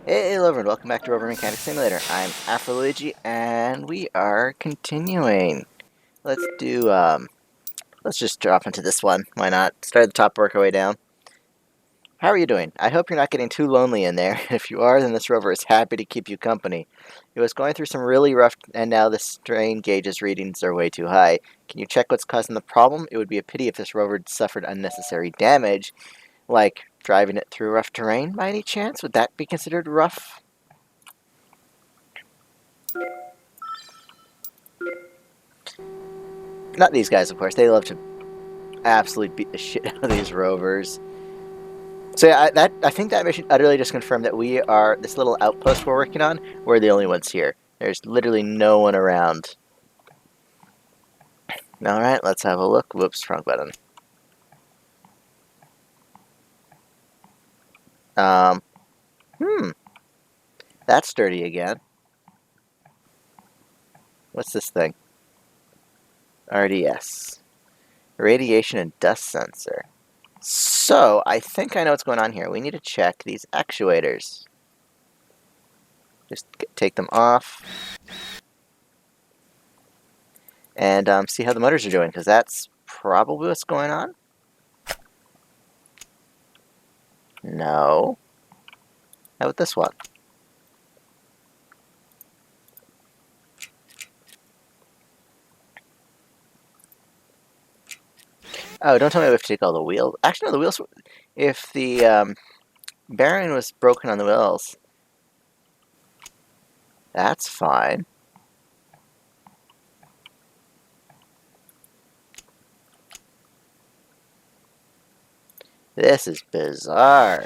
Hey, hello everyone, welcome back to Rover Mechanic Simulator. I'm Afro Luigi, and we are continuing. Let's do, let's just drop into this one. Why not? Start at the top, work our way down. How are you doing? I hope you're not getting too lonely in there. If you are, then this rover is happy to keep you company. It was going through some really rough, and now the strain gauges readings are way too high. Can you check what's causing the problem? It would be a pity if this rover suffered unnecessary damage, like driving it through rough terrain by any chance. Would that be considered rough? Not these guys, of course. They love to absolutely beat the shit out of these rovers. So yeah, I think that mission utterly just confirmed that we are, this little outpost we're working on, we're the only ones here. There's literally no one around. Alright, let's have a look. Whoops, wrong button. Um, that's dirty again. What's this thing? RDS. Radiation and dust sensor. So, I think I know what's going on here. We need to check these actuators. Just take them off. And see how the motors are doing, because that's probably what's going on. No. How about this one? Oh, don't tell me we have to take all the wheels. Actually, no, the wheels... If the bearing was broken on the wheels, that's fine. This is bizarre.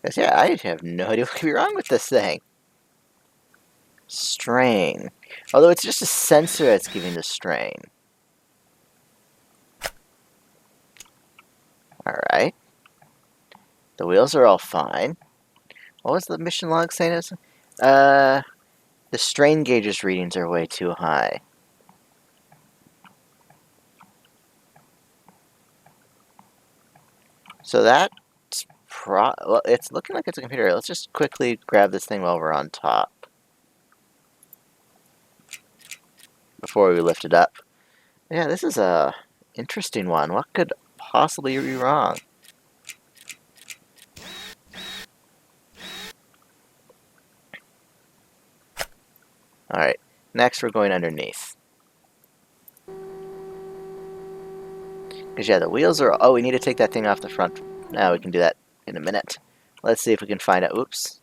Because, yeah, I have no idea what could be wrong with this thing. Strain. Although it's just a sensor that's giving the strain. Alright. The wheels are all fine. What was the mission log saying? The strain gauges readings are way too high. So that's well, it's looking like it's a computer. Let's just quickly grab this thing while we're on top. Before we lift it up. Yeah, this is a interesting one. What could possibly be wrong? Alright, next we're going underneath. Because, yeah, the wheels are... Oh, we need to take that thing off the front. Now we can do that in a minute. Let's see if we can find out... Oops.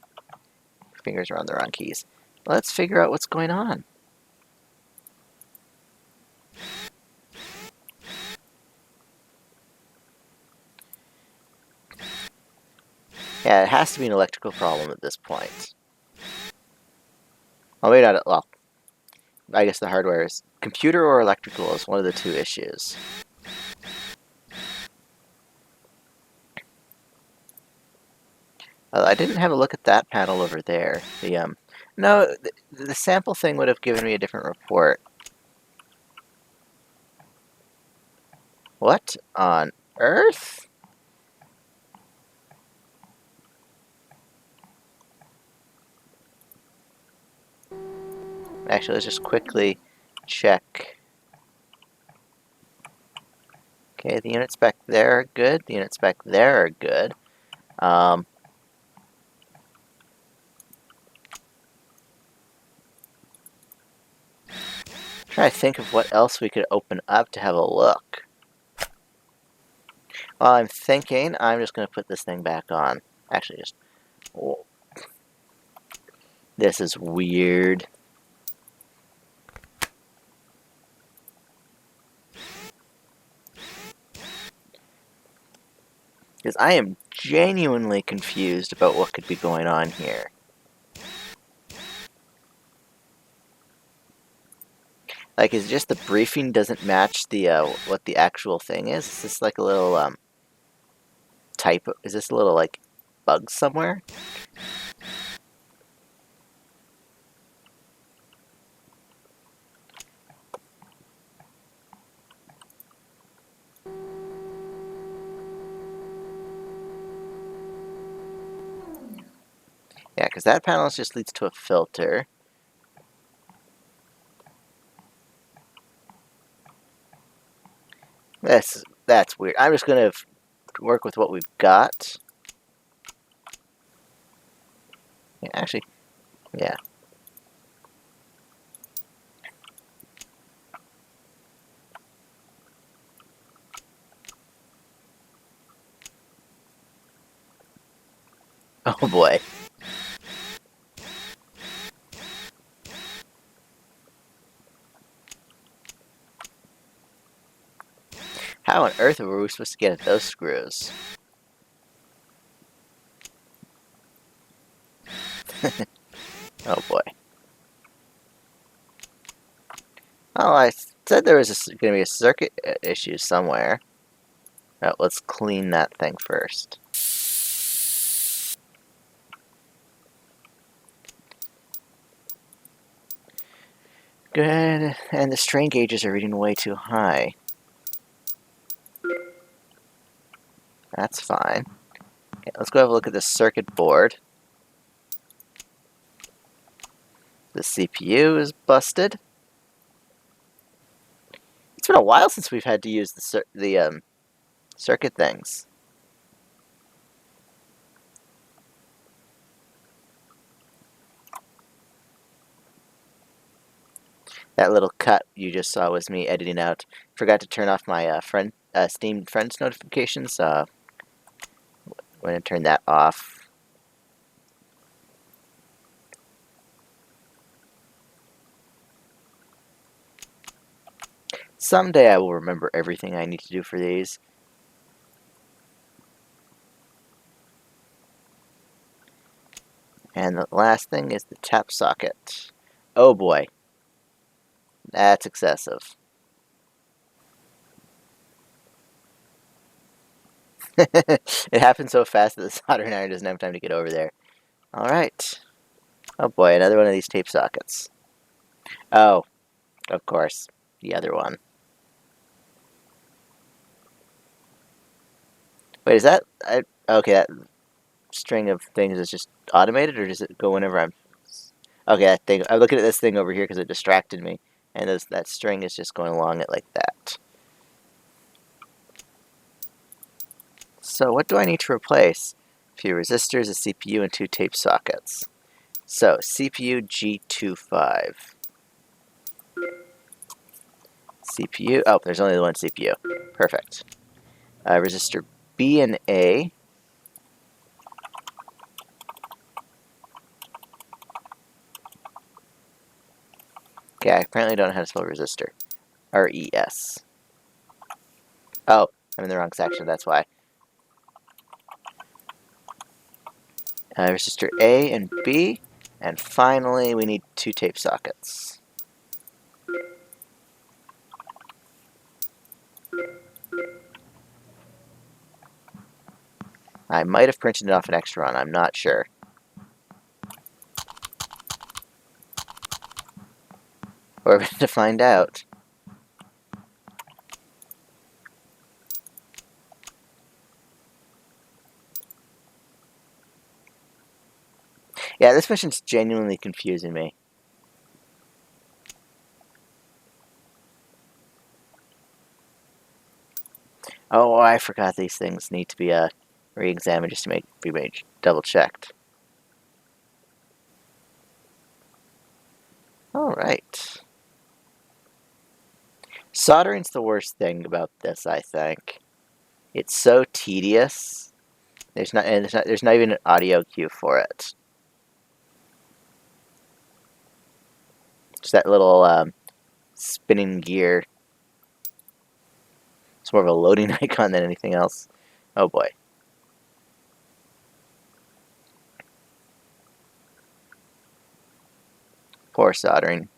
Fingers are on the wrong keys. Let's figure out what's going on. Yeah, it has to be an electrical problem at this point. Oh, wait, not... Well, I guess the hardware is... Computer or electrical is one of the two issues. I didn't have a look at that panel over there. No, the sample thing would have given me a different report. What on earth? Actually, let's just quickly check. Okay, the units back there are good. The units back there are good. Trying to think of what else we could open up to have a look. While I'm thinking, I'm just going to put this thing back on. Actually, just... Oh. This is weird. Because I am genuinely confused about what could be going on here. Like, is it just the briefing doesn't match the, what the actual thing is? Is this like a little, type? Is this a little, like, bug somewhere? Yeah, because that panel just leads to a filter. That's weird. I'm just gonna work with what we've got. Yeah, actually, yeah. Oh boy. How on earth were we supposed to get at those screws? Oh boy. Oh, I said there was going to be a circuit issue somewhere. Oh, let's clean that thing first. Good. And the strain gauges are reading way too high. That's fine. Okay, let's go have a look at the circuit board. The CPU is busted. It's been a while since we've had to use the circuit things. That little cut you just saw was me editing out. Forgot to turn off my Steam Friends notifications. I'm going to turn that off. Someday I will remember everything I need to do for these. And the last thing is the tap socket. Oh boy. That's excessive. It happened so fast that the soldering iron doesn't have time to get over there. Alright. Oh boy, another one of these tape sockets. Oh, of course. The other one. Wait, is that... okay, that string of things is just automated, or does it go whenever I'm... Okay, that thing... I'm looking at this thing over here because it distracted me. And that string is just going along it like that. So what do I need to replace? A few resistors, a CPU, and 2 tape sockets. So, CPU G25. CPU... Oh, there's only the one CPU. Perfect. Resistor B and A. Okay, I apparently don't know how to spell resistor. R-E-S. Oh, I'm in the wrong section, that's why. Resistor A and B. And finally, we need 2 tape sockets. I might have printed it off an extra one, I'm not sure. We're about to find out. Yeah, this mission's genuinely confusing me. Oh, I forgot these things need to be re-examined just to be made double-checked. Alright. Soldering's the worst thing about this, I think. It's so tedious. There's not even an audio cue for it. Just that little spinning gear. It's more of a loading icon than anything else. Oh boy. Poor soldering.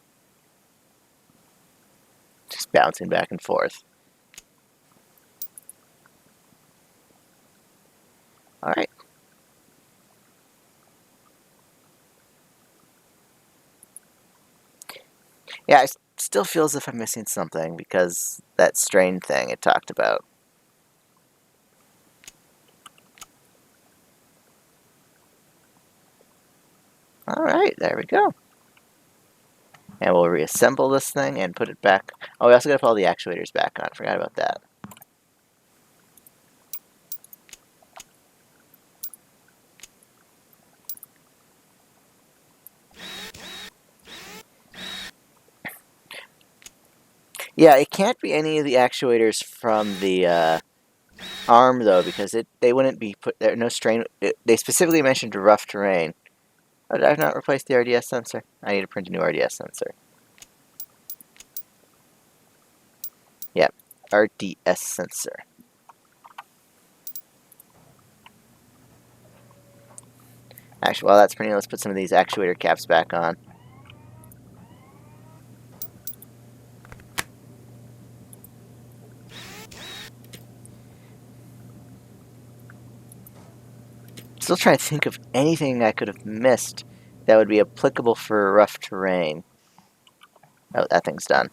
Just bouncing back and forth. Alright. Yeah, it still feels as if I'm missing something because that strain thing it talked about. Alright, there we go. And we'll reassemble this thing and put it back. Oh, we also gotta put all the actuators back on. Forgot about that. Yeah, it can't be any of the actuators from the arm, though, because they wouldn't be put there. No strain. They specifically mentioned rough terrain. Oh, did I not replace the RDS sensor? I need to print a new RDS sensor. Yep, RDS sensor. Actually, while that's printing, let's put some of these actuator caps back on. Still trying to think of anything I could have missed that would be applicable for rough terrain. Oh, that thing's done.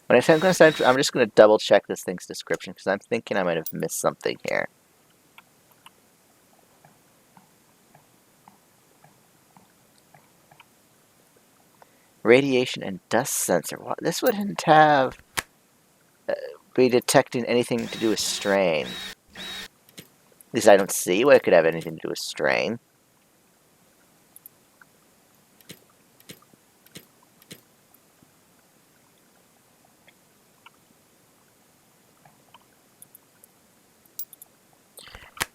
When I say I'm going to start, I'm just going to double check this thing's description because I'm thinking I might have missed something here. Radiation and dust sensor. What? This wouldn't have be detecting anything to do with strain. At least I don't see what it could have anything to do with strain.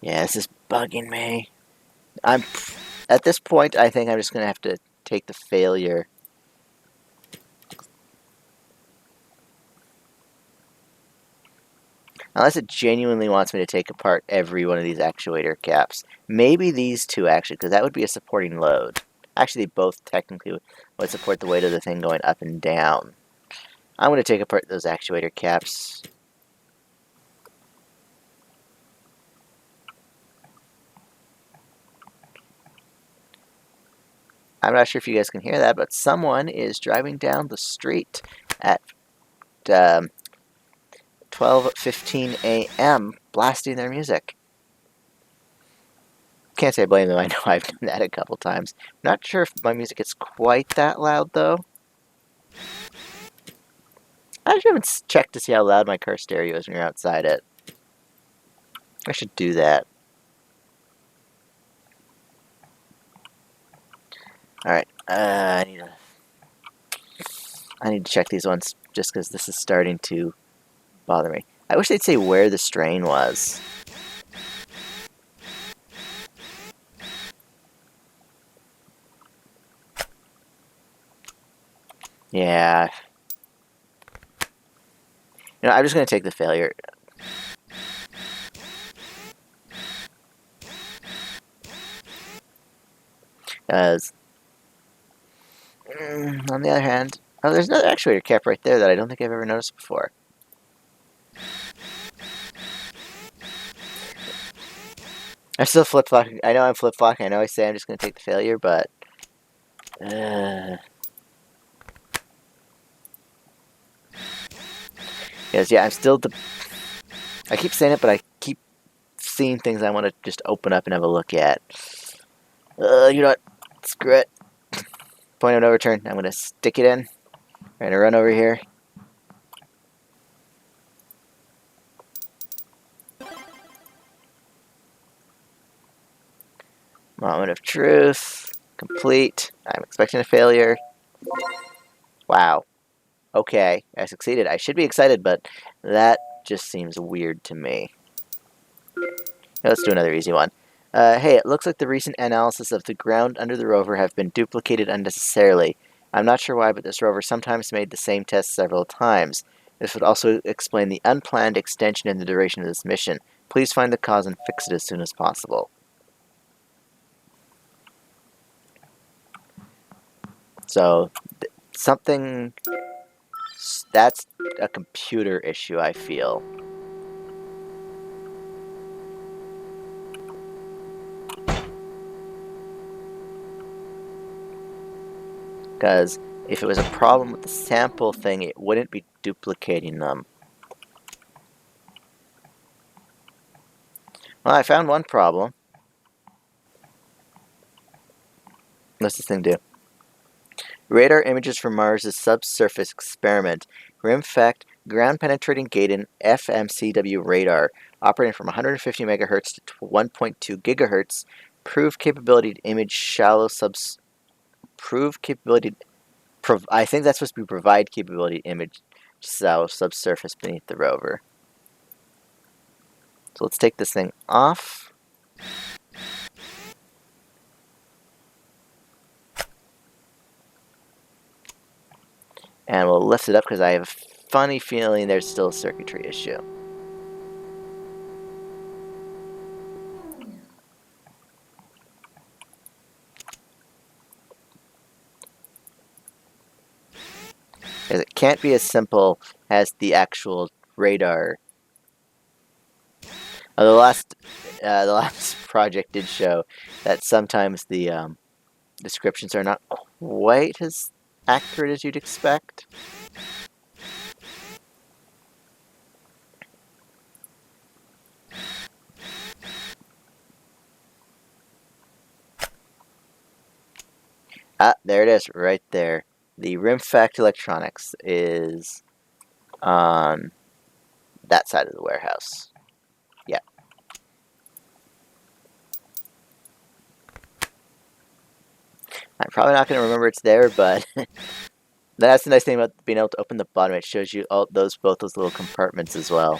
Yeah, this is bugging me. At this point, I think I'm just going to have to take the failure. Unless it genuinely wants me to take apart every one of these actuator caps. Maybe these two, actually, because that would be a supporting load. Actually, they both technically would support the weight of the thing going up and down. I'm going to take apart those actuator caps. I'm not sure if you guys can hear that, but someone is driving down the street at 12:15 a.m. blasting their music. Can't say I blame them. I know I've done that a couple times. Not sure if my music is quite that loud, though. I actually haven't checked to see how loud my car stereo is when you're outside it. I should do that. Alright, I need to check these ones just because this is starting to bother me. I wish they'd say where the strain was. Yeah. You know, I'm just going to take the failure. Because, on the other hand, oh, there's another actuator cap right there that I don't think I've ever noticed before. I'm still flip-flopping. I know I'm flip-flopping. I know I say I'm just going to take the failure, but... Yes, yeah, I'm still... I keep saying it, but I keep seeing things I want to just open up and have a look at. You know what? Screw it. Point of no return. I'm going to stick it in. I'm going to run over here. Moment of truth. Complete. I'm expecting a failure. Wow. Okay, I succeeded. I should be excited, but that just seems weird to me. Let's do another easy one. Hey, it looks like the recent analysis of the ground under the rover have been duplicated unnecessarily. I'm not sure why, but this rover sometimes made the same test several times. This would also explain the unplanned extension in the duration of this mission. Please find the cause and fix it as soon as possible. So, something... That's a computer issue, I feel. Because If it was a problem with the sample thing, it wouldn't be duplicating them. Well, I found one problem. What's this thing do? Radar images from Mars' subsurface experiment. RIMFACT ground-penetrating gated FMCW radar operating from 150 megahertz to 1.2 gigahertz. Proved capability to image shallow subs. Proved capability. I think that's supposed to be provide capability to image shallow subsurface beneath the rover. So let's take this thing off. And we'll lift it up because I have a funny feeling there's still a circuitry issue. Because it can't be as simple as the actual radar. The last project did show that sometimes the descriptions are not quite as accurate as you'd expect. Ah, there it is, right there. The RIMFACT electronics is on that side of the warehouse. Yeah. I'm probably not going to remember it's there, but that's the nice thing about being able to open the bottom. It shows you all both those little compartments as well.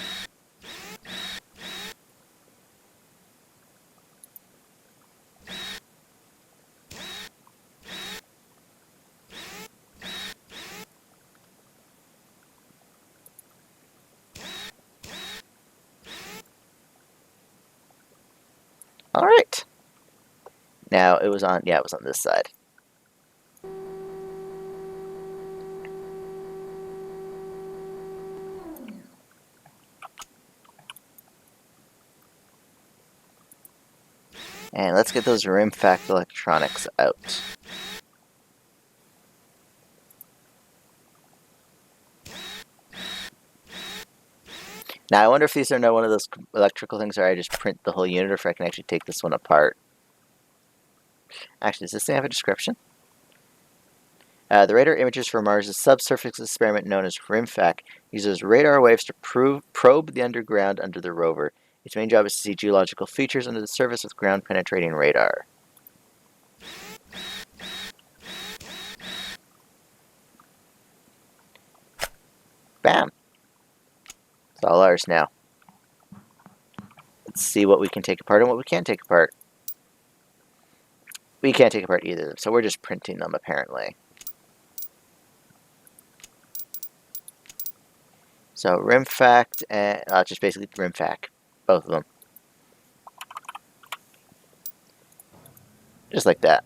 All right. Now it was on. Yeah, it was on this side. And let's get those RIMFACT electronics out. Now I wonder if these are one of those electrical things where I just print the whole unit, or if I can actually take this one apart. Actually, does this thing have a description? The radar images from Mars' subsurface experiment known as RIMFAC uses radar waves to probe the underground under the rover. Its main job is to see geological features under the surface with ground-penetrating radar. Bam! It's all ours now. Let's see what we can take apart and what we can't take apart. We can't take apart either of them, so we're just printing them, apparently. So RIMFACT and just basically RIMFAC, both of them, just like that.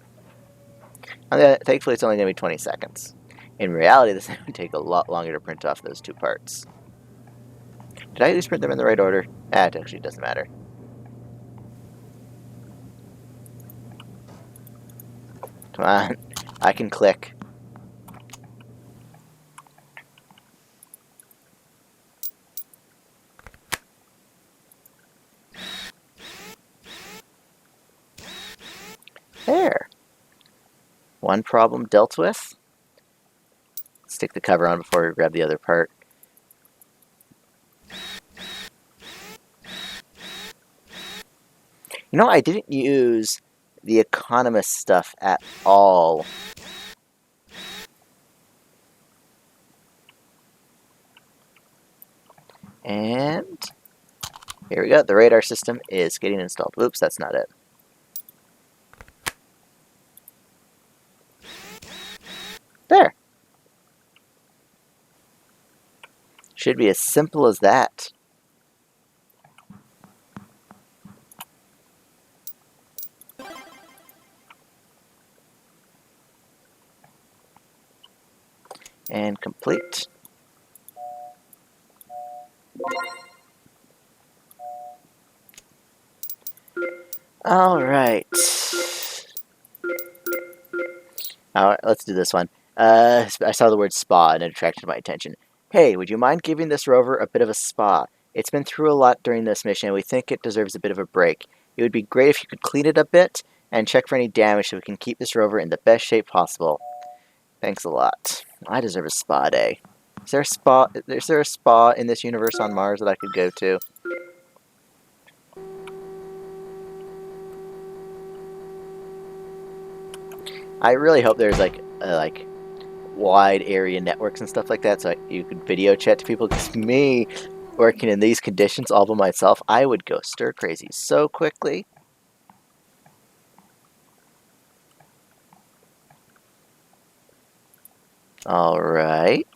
Thankfully, it's only going to be 20 seconds. In reality, this would take a lot longer to print off those two parts. Did I at least print them in the right order? It actually doesn't matter. Come on, I can click. There. One problem dealt with. Stick the cover on before we grab the other part. You know, I didn't use the economist stuff at all. And here we go. The radar system is getting installed. Oops, that's not it. There. Should be as simple as that. And complete. All right. All right, let's do this one. I saw the word spa and it attracted my attention. Hey, would you mind giving this rover a bit of a spa? It's been through a lot during this mission and we think it deserves a bit of a break. It would be great if you could clean it a bit and check for any damage so we can keep this rover in the best shape possible. Thanks a lot. I deserve a spa day. Is there a spa? Is there a spa in this universe on Mars that I could go to? I really hope there's like wide area networks and stuff like that, so you could video chat to people. Because me working in these conditions all by myself, I would go stir crazy so quickly. All right.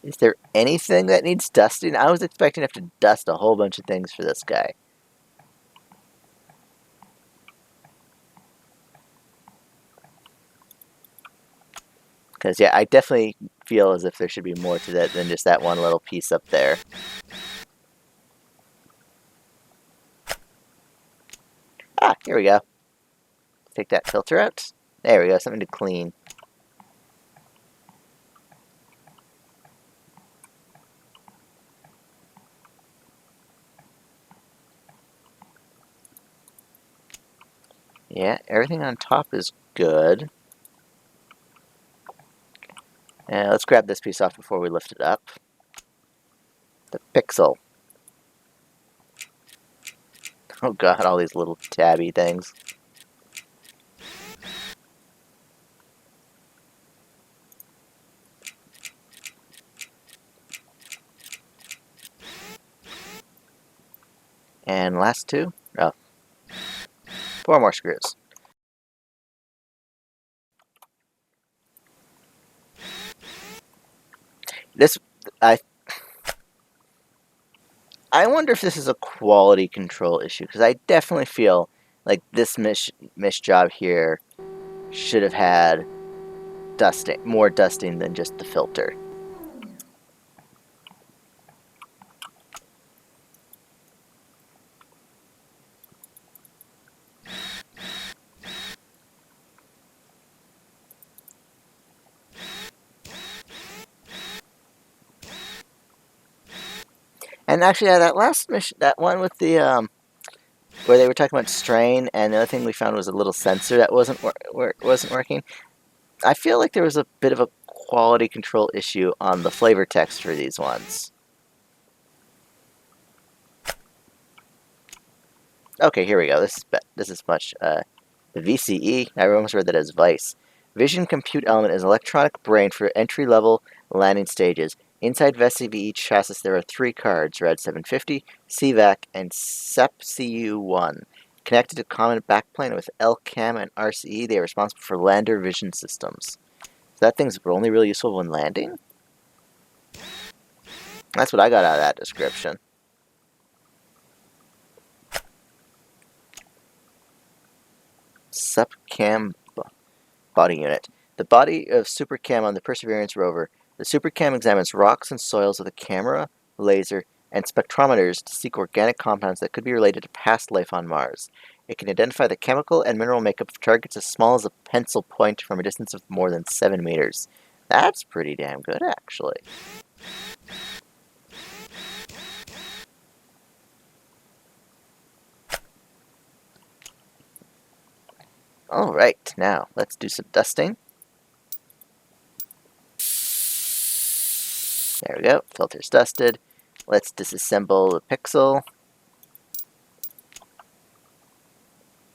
Is there anything that needs dusting? I was expecting to have to dust a whole bunch of things for this guy. Because, yeah, I definitely feel as if there should be more to that than just that one little piece up there. Ah, here we go. Take that filter out. There we go, something to clean. Yeah, everything on top is good. Let's grab this piece off before we lift it up. The pixel. Oh god, all these little tabby things. And last two. Oh, 4 more screws. This, I wonder if this is a quality control issue, because I definitely feel like this mesh job here should have had more dusting than just the filter. And actually, yeah, that last mission, that one with the where they were talking about strain, and the other thing we found was a little sensor that wasn't working. I feel like there was a bit of a quality control issue on the flavor text for these ones. Okay, here we go. This is much. The VCE. I almost read that as Vice. Vision Compute Element is an electronic brain for entry-level landing stages. Inside VCE chassis, there are 3 cards: Red 750, CVAC, and SEPCU1. Connected to common backplane with LCAM and RCE, they are responsible for lander vision systems. So that thing's only really useful when landing? That's what I got out of that description. SupCam body unit. The body of SuperCam on the Perseverance rover. The SuperCam examines rocks and soils with a camera, laser, and spectrometers to seek organic compounds that could be related to past life on Mars. It can identify the chemical and mineral makeup of targets as small as a pencil point from a distance of more than 7 meters. That's pretty damn good, actually. Alright, now let's do some dusting. There we go, filter's dusted. Let's disassemble the pixel.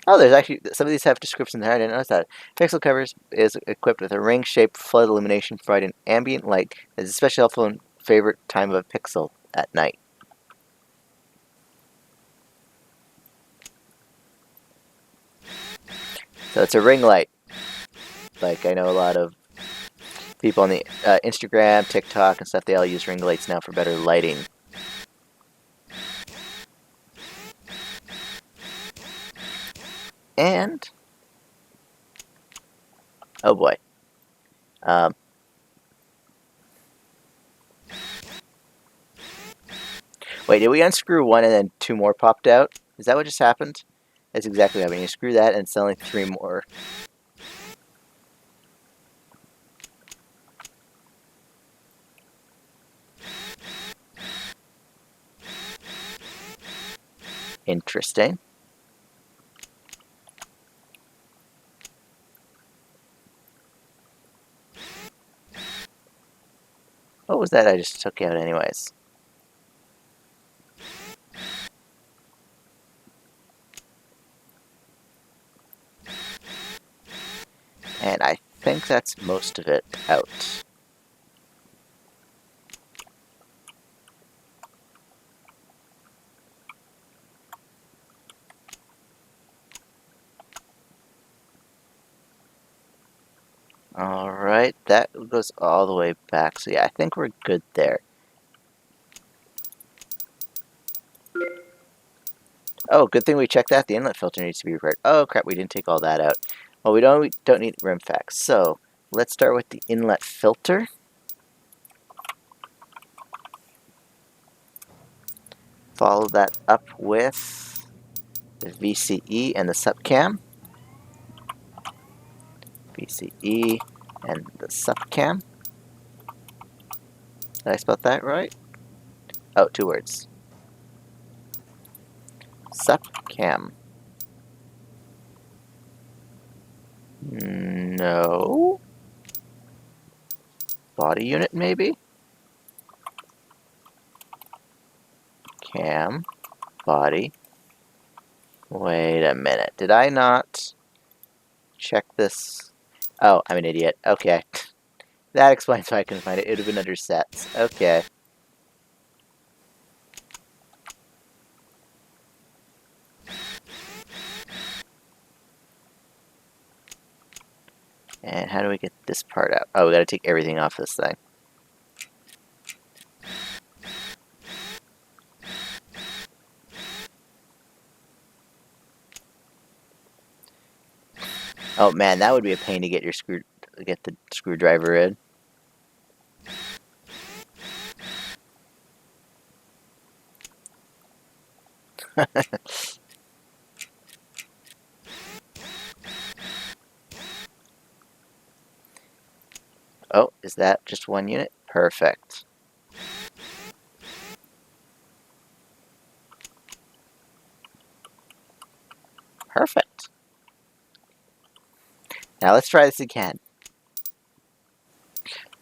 Oh, there's actually, some of these have descriptions there, I didn't notice that. Pixel covers is equipped with a ring-shaped flood illumination providing ambient light that is especially helpful in favorite time of a pixel at night. So it's a ring light. Like, I know a lot of people on the Instagram, TikTok, and stuff, they all use ring lights now for better lighting. And, oh boy. Wait, did we unscrew one and then 2 more popped out? Is that what just happened? That's exactly what happened. You screw that, and it's only 3 more. Interesting. What was that I just took out anyways? And I think that's most of it out. Alright, that goes all the way back. So yeah, I think we're good there. Oh, good thing we checked that. The inlet filter needs to be repaired. Oh crap, we didn't take all that out. Well, we don't need rim facts. So let's start with the inlet filter. Follow that up with the VCE and the subcam. VCE and the subcam. Did I spell that right? Oh, 2 words. Subcam. No. Body unit, maybe? Cam. Body. Wait a minute. Did I not check this? Oh, I'm an idiot. Okay. That explains why I couldn't find it. It would have been under sets. Okay. And how do we get this part out? Oh, we gotta take everything off this thing. Oh man, that would be a pain to get the screwdriver in. Oh, is that just 1 unit? Perfect. Perfect. Now let's try this again.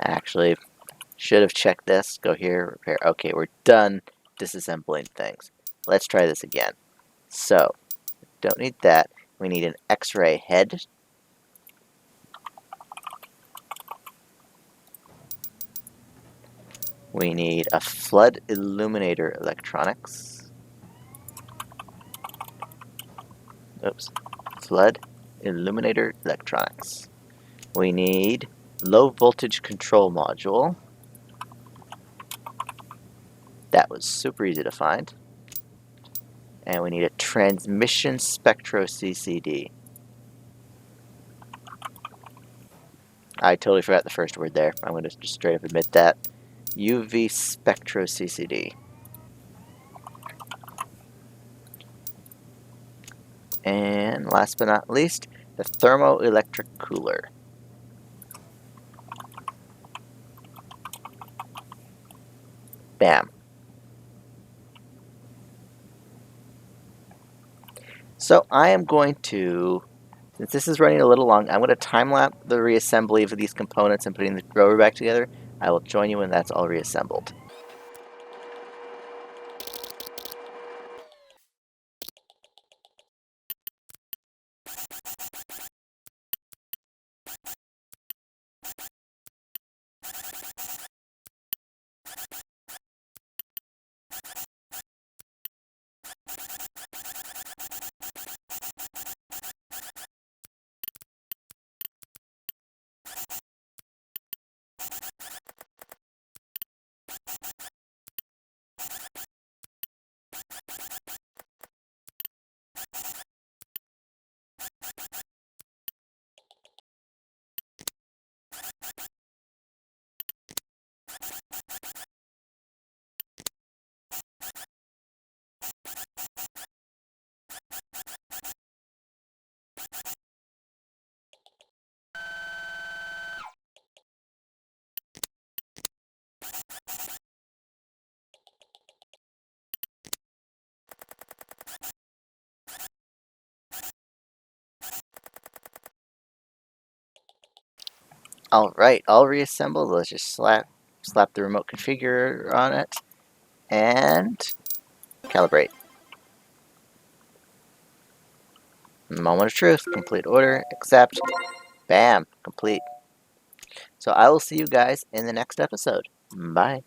Actually, should have checked this. Go here, repair. Okay, we're done disassembling things. Let's try this again. So, don't need that. We need an X-ray head. We need a flood illuminator electronics. Oops. Flood illuminator electronics. We need low voltage control module. That was super easy to find. And we need a transmission spectro CCD. I totally forgot the first word there. I'm going to just straight up admit that. UV spectro CCD. And last but not least, the thermoelectric cooler. Bam. So I am going to, since this is running a little long, I'm going to time-lapse the reassembly of these components and putting the rover back together. I will join you when that's all reassembled. Alright, all reassembled. Let's just slap the remote configurator on it and calibrate. Moment of truth. Complete order. Accept. Bam. Complete. So I will see you guys in the next episode. Bye.